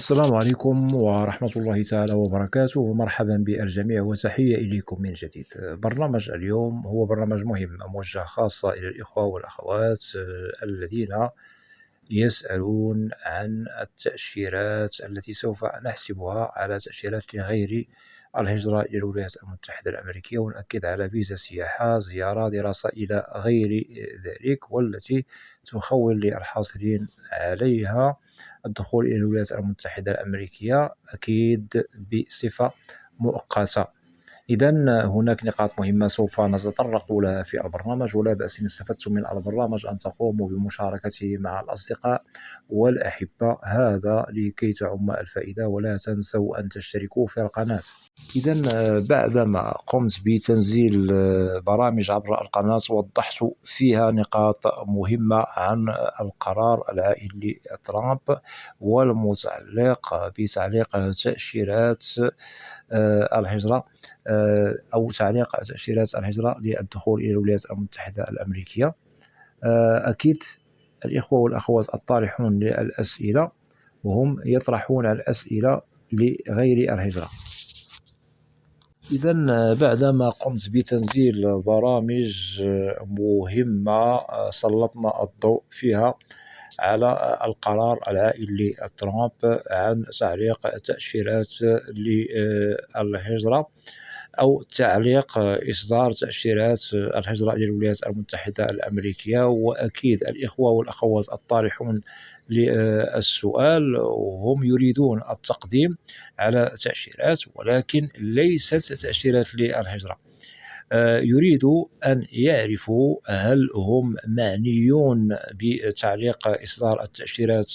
السلام عليكم ورحمة الله تعالى وبركاته، ومرحبا بالجميع وتحية إليكم من جديد. برنامج اليوم هو برنامج مهم موجه خاصة إلى الإخوة والأخوات الذين يسألون عن التأشيرات التي سوف نحسبها على تأشيرات لغير الهجرة إلى الولايات المتحدة الأمريكية، ونؤكد على فيزا سياحة، زيارة، دراسة إلى غير ذلك، والتي تخول للحاصلين عليها الدخول إلى الولايات المتحدة الأمريكية، أكيد بصفة مؤقتة. إذا هناك نقاط مهمة سوف نتطرق لها في البرنامج، ولا بأس إن استفدتم من البرنامج أن تقوموا بمشاركته مع الأصدقاء والأحبة، هذا لكي تعم الفائدة. ولا تنسوا أن تشتركوا في القناة. إذا بعدما قمت بتنزيل برامج عبر القناة، وضحت فيها نقاط مهمة عن القرار العائد لترامب والمتعلق بتعليق تأشيرات الهجرة، أو تعليق تأشيرات الهجرة للدخول إلى الولايات المتحدة الأمريكية. أكيد الإخوة والأخوات الطارحون للأسئلة وهم يطرحون الأسئلة لغير الهجرة. إذا بعدما قمت بتنزيل برامج مهمة سلطنا الضوء فيها على القرار العائد لترامب عن تعليق تأشيرات للهجرة، أو تعليق إصدار تأشيرات الهجرة إلى الولايات المتحدة الأمريكية. وأكيد الإخوة والأخوات الطارحون للسؤال هم يريدون التقديم على تأشيرات، ولكن ليست تأشيرات للهجرة. يريدوا أن يعرفوا هل هم معنيون بتعليق إصدار التأشيرات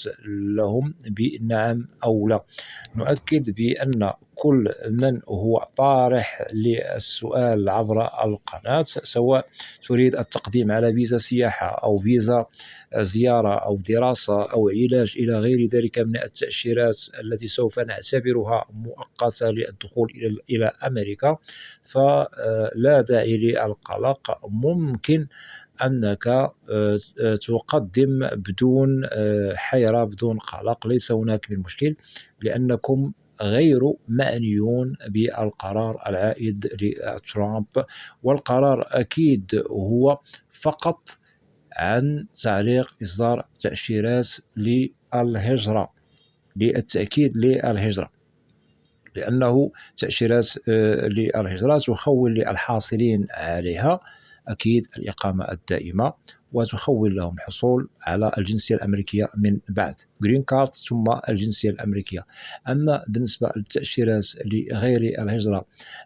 لهم بنعم أو لا. نؤكد بأن كل من هو طارح للسؤال عبر القناة، سواء تريد التقديم على فيزا سياحة أو فيزا زيارة أو دراسة أو علاج إلى غير ذلك من التأشيرات التي سوف نعتبرها مؤقتة للدخول إلى أمريكا، فلا داعي للقلق. ممكن أنك تقدم بدون حيرة، بدون قلق، ليس هناك من مشكل، لأنكم غير معنيون بالقرار العائد لترامب. والقرار أكيد هو فقط عن تعليق إصدار تأشيرات للهجرة، للتأكيد للهجرة، لأنه تأشيرات للهجرة تخول للحاصلين عليها أكيد الإقامة الدائمة، وتخول لهم الحصول على الجنسية الأمريكية من بعد جرين كارد ثم الجنسية الأمريكية. أما بالنسبة للتأشيرات لغير الهجرة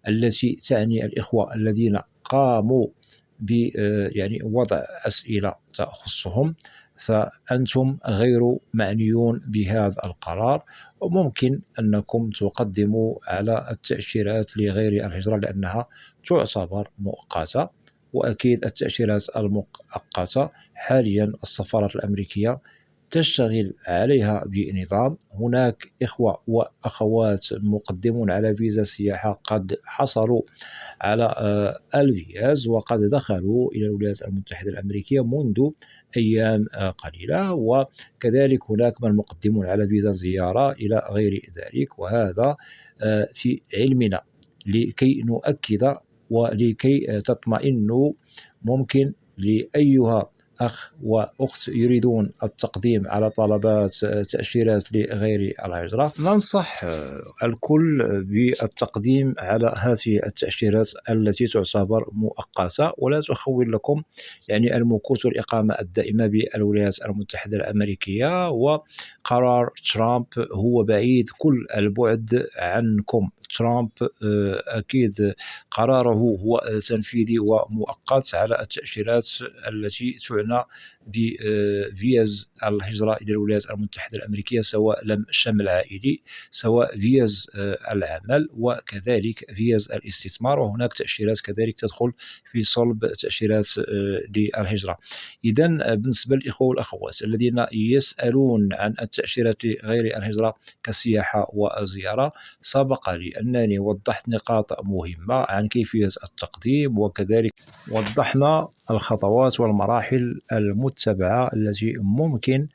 التي تعني الإخوة الذين قاموا يعني وضع أسئلة تخصهم، فأنتم غير معنيون بهذا القرار، وممكن أنكم تقدموا على التأشيرات لغير الهجرة لأنها تعتبر مؤقتة. وأكيد التأشيرات المؤقتة حاليا السفارة الأمريكية تشتغل عليها بنظام. هناك إخوة وأخوات مقدمون على فيزا سياحة قد حصلوا على الفيز وقد دخلوا إلى الولايات المتحدة الأمريكية منذ أيام قليلة، وكذلك هناك من مقدمون على فيزا زيارة إلى غير ذلك. وهذا في علمنا لكي نؤكد ولكي تطمئنوا. ممكن لأيها أخ وأخت يريدون التقديم على طلبات تأشيرات لغير الهجرة، ننصح الكل بالتقديم على هذه التأشيرات التي تعتبر مؤقتة، ولا تخول لكم يعني المكوث والإقامة الدائمة بالولايات المتحدة الأمريكية. وقرار ترامب هو بعيد كل البعد عنكم. ترامب أكيد قراره هو تنفيذي ومؤقت على التأشيرات التي تعنى بفيز الهجرة إلى الولايات المتحدة الأمريكية، سواء شمل عائلي، سواء فيز العمل، وكذلك فيز الاستثمار. وهناك تأشيرات كذلك تدخل في صلب تأشيرات للهجرة. إذا بالنسبة للإخوة والأخوات الذين يسألون عن التأشيرات لغير الهجرة كسياحة وزيارة، سبق لي أنني وضحت نقاط مهمة عن كيفية التقديم، وكذلك وضحنا الخطوات والمراحل المتبعة التي ممكن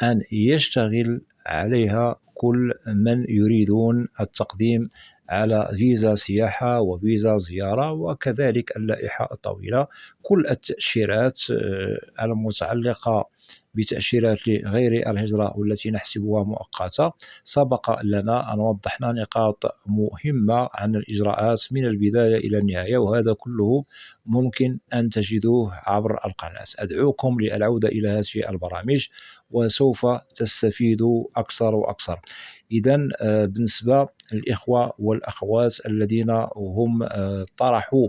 أن يشتغل عليها كل من يريدون التقديم على فيزا سياحة وفيزا زيارة، وكذلك اللائحة الطويلة، كل التأشيرات المتعلقة بتأشيرات لغير الهجرة والتي نحسبها مؤقتة. سبق لنا أن وضحنا نقاط مهمة عن الإجراءات من البداية إلى النهاية، وهذا كله ممكن أن تجدوه عبر القناة. أدعوكم للعودة إلى هذه البرامج وسوف تستفيدوا أكثر وأكثر. إذا بالنسبة للإخوة والأخوات الذين هم طرحوا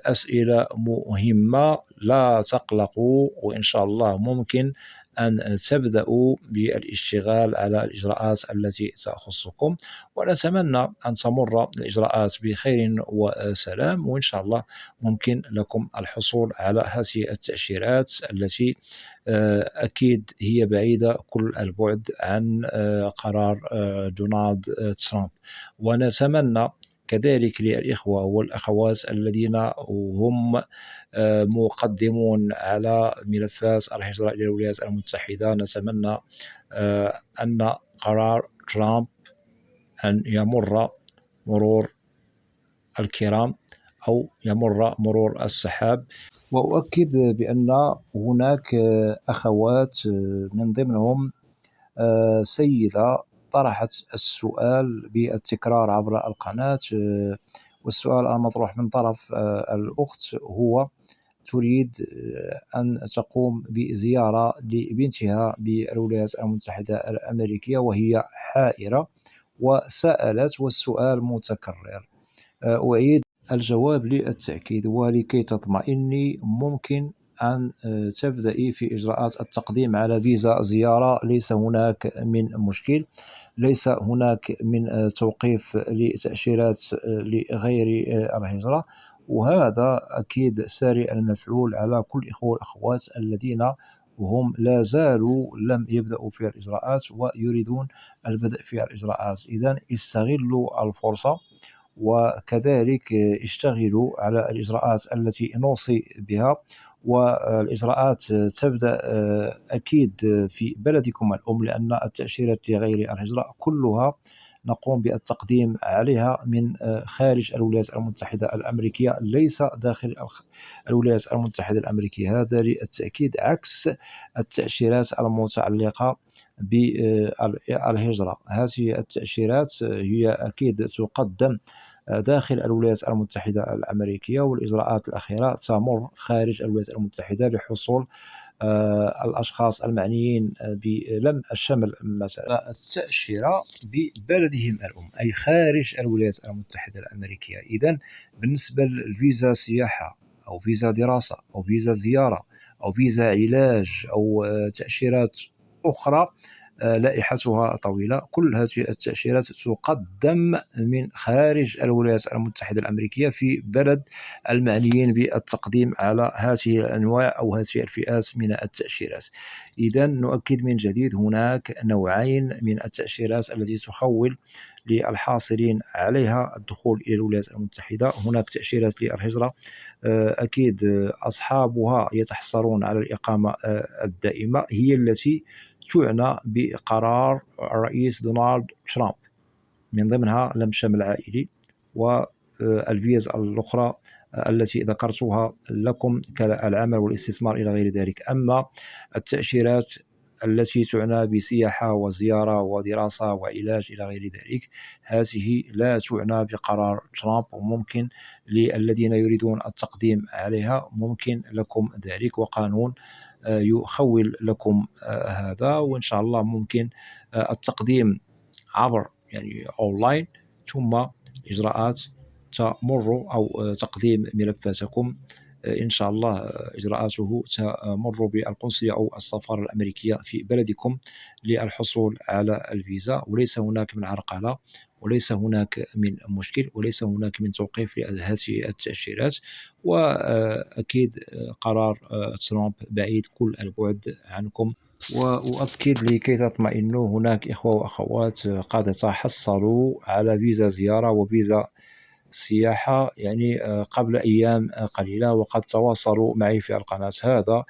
أسئلة مهمة، لا تقلقوا، وإن شاء الله ممكن أن تبدأوا بالاشتغال على الإجراءات التي تخصكم، ونتمنى أن تمر الإجراءات بخير وسلام، وإن شاء الله ممكن لكم الحصول على هذه التأشيرات التي أكيد هي بعيدة كل البعد عن قرار دونالد ترامب. ونتمنى كذلك للإخوة والأخوات الذين هم مقدمون على ملفات الهجرة إلى الولايات المتحدة، نتمنى أن قرار ترامب أن يمر مرور الكرام أو يمر مرور السحاب. وأؤكد بأن هناك أخوات من ضمنهم سيدة طرحت السؤال بالتكرار عبر القناة، والسؤال المطروح من طرف الأخت هو تريد أن تقوم بزيارة لبنتها بالولايات المتحدة الأمريكية وهي حائرة، وسألت والسؤال متكرر. أعيد الجواب للتأكيد ولكي تطمئني، ممكن أن تبدأي في إجراءات التقديم على فيزا زيارة، ليس هناك من مشكل، ليس هناك من توقيف لتأشيرات لغير الهجرة، وهذا أكيد سارع المفعول على كل الإخوة والأخوات الذين هم لا زالوا لم يبدأوا في الإجراءات ويريدون البدء في الإجراءات. إذن استغلوا الفرصة، وكذلك اشتغلوا على الإجراءات التي نوصي بها، والإجراءات تبدأ أكيد في بلدكم الأم، لأن التأشيرات لغير الهجرة كلها نقوم بالتقديم عليها من خارج الولايات المتحدة الأمريكية، ليس داخل الولايات المتحدة الأمريكية. هذا للتأكيد عكس التأشيرات المتعلقة بالهجرة. هذه التأشيرات هي أكيد تقدم داخل الولايات المتحدة الأمريكية، والإجراءات الأخيرة تمر خارج الولايات المتحدة لحصول الأشخاص المعنيين بلم الشمل مثلا التأشيرة ببلدهم الأم، أي خارج الولايات المتحدة الأمريكية. إذن بالنسبة للفيزا سياحة أو فيزا دراسة أو فيزا زيارة أو فيزا علاج أو تأشيرات أخرى لائحتها طويلة، كل هذه التأشيرات تقدم من خارج الولايات المتحدة الأمريكية في بلد المعنيين بالتقديم على هذه الأنواع أو هذه الفئات من التأشيرات. إذا نؤكد من جديد، هناك نوعين من التأشيرات التي تخول للحاصلين عليها الدخول إلى الولايات المتحدة. هناك تأشيرات للهجرة، أكيد أصحابها يتحصلون على الإقامة الدائمة، هي التي تعنى بقرار الرئيس دونالد ترامب، من ضمنها لم شمل عائلي، والفيز الأخرى التي ذكرتها لكم كالعمل والاستثمار إلى غير ذلك. أما التأشيرات التي تعنى بسياحة وزيارة ودراسة وعلاج إلى غير ذلك، هذه لا تعنى بقرار ترامب، وممكن للذين يريدون التقديم عليها ممكن لكم ذلك، وقانون يخول لكم هذا. وإن شاء الله ممكن التقديم عبر يعني أونلاين، ثم إجراءات تمر أو تقديم ملفاتكم إن شاء الله إجراءاته تمر بالقنصلية أو السفارة الأمريكية في بلدكم للحصول على الفيزا، وليس هناك من عرقلة، وليس هناك من مشكل، وليس هناك من توقيف لهذه التأشيرات. وأكيد قرار ترامب بعيد كل البعد عنكم. وأؤكد لكي تطمئنوا، هناك إخوة وأخوات قد تحصلوا على فيزا زيارة وفيزا سياحة يعني قبل أيام قليلة، وقد تواصلوا معي في القناة، هذا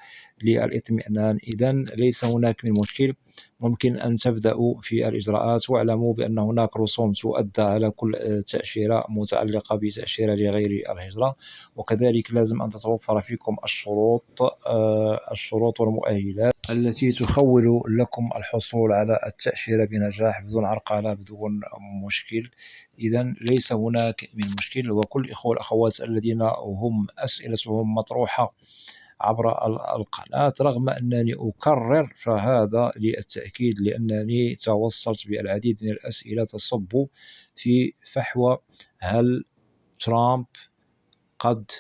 للإطمئنان. إذن ليس هناك من مشكل، ممكن أن تبدأوا في الإجراءات. واعلموا بأن هناك رسوم تؤدى على كل تأشيرة متعلقة بتأشيرة لغير الهجرة، وكذلك لازم أن تتوفر فيكم الشروط والمؤهلات التي تخول لكم الحصول على التأشيرة بنجاح بدون عرقلة بدون مشكل. إذا ليس هناك من مشكل، وكل الإخوة والأخوات الذين هم أسئلتهم مطروحة عبر القناة، رغم أنني أكرر فهذا للتأكيد، لأنني توصلت بالعديد من الأسئلة تصب في فحوى: هل ترامب قد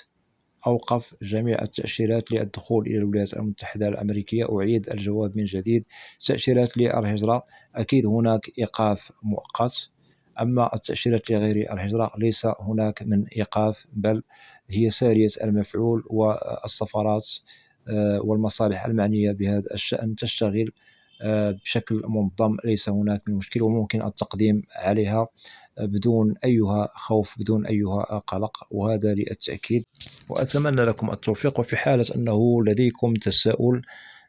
أوقف جميع التأشيرات للدخول إلى الولايات المتحدة الأمريكية؟ أعيد الجواب من جديد: تأشيرات للهجرة أكيد هناك إيقاف مؤقت، أما التأشيرات لغير الهجرة ليس هناك من إيقاف، بل هي سارية المفعول، والسفارات والمصالح المعنية بهذا الشأن تشتغل بشكل منظم. ليس هناك من مشكل، وممكن التقديم عليها بدون أي خوف بدون أي قلق، وهذا للتأكيد. وأتمنى لكم التوفيق. وفي حالة أنه لديكم تساؤل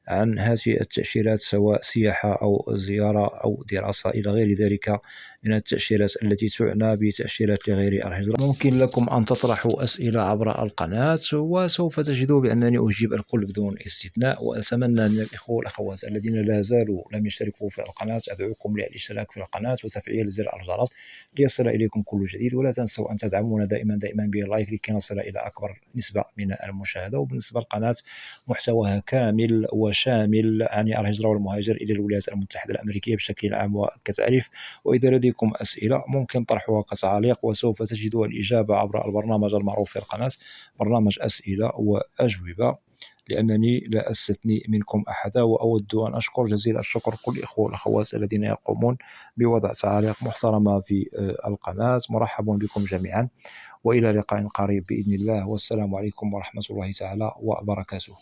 عن هذه التأشيرات، سواء سياحة أو زيارة أو دراسة إلى غير ذلك من التأشيرات التي تعنى بتأشيرات لغير الهجرة، ممكن لكم أن تطرحوا أسئلة عبر القناة، وسوف تجدوا بأنني أجيب الكل بدون استثناء. وأتمنى من الإخوة والأخوات الذين لا زالوا لم يشتركوا في القناة، أدعوكم للاشتراك في القناة وتفعيل زر الجرس ليصل إليكم كل جديد. ولا تنسوا أن تدعمونا دائما بلايك لكي نصل إلى أكبر نسبة من المشاهدة. وبالنسبة للقناة، محتواها كامل وشامل عن الهجرة والمهاجر إلى الولايات المتحدة الأمريكية بشكل عام وكتعريف. وإذا لديكم أسئلة ممكن طرحها كتعليق، وسوف تجدوا الإجابة عبر البرنامج المعروف في القناة، برنامج أسئلة وأجوبة، لأنني لا أستثني منكم أحدا. وأود أن أشكر جزيل الشكر كل الإخوة والأخوات الذين يقومون بوضع تعاليق محترمة في القناة. مرحب بكم جميعا، وإلى لقاء قريب بإذن الله، والسلام عليكم ورحمة الله تعالى وبركاته.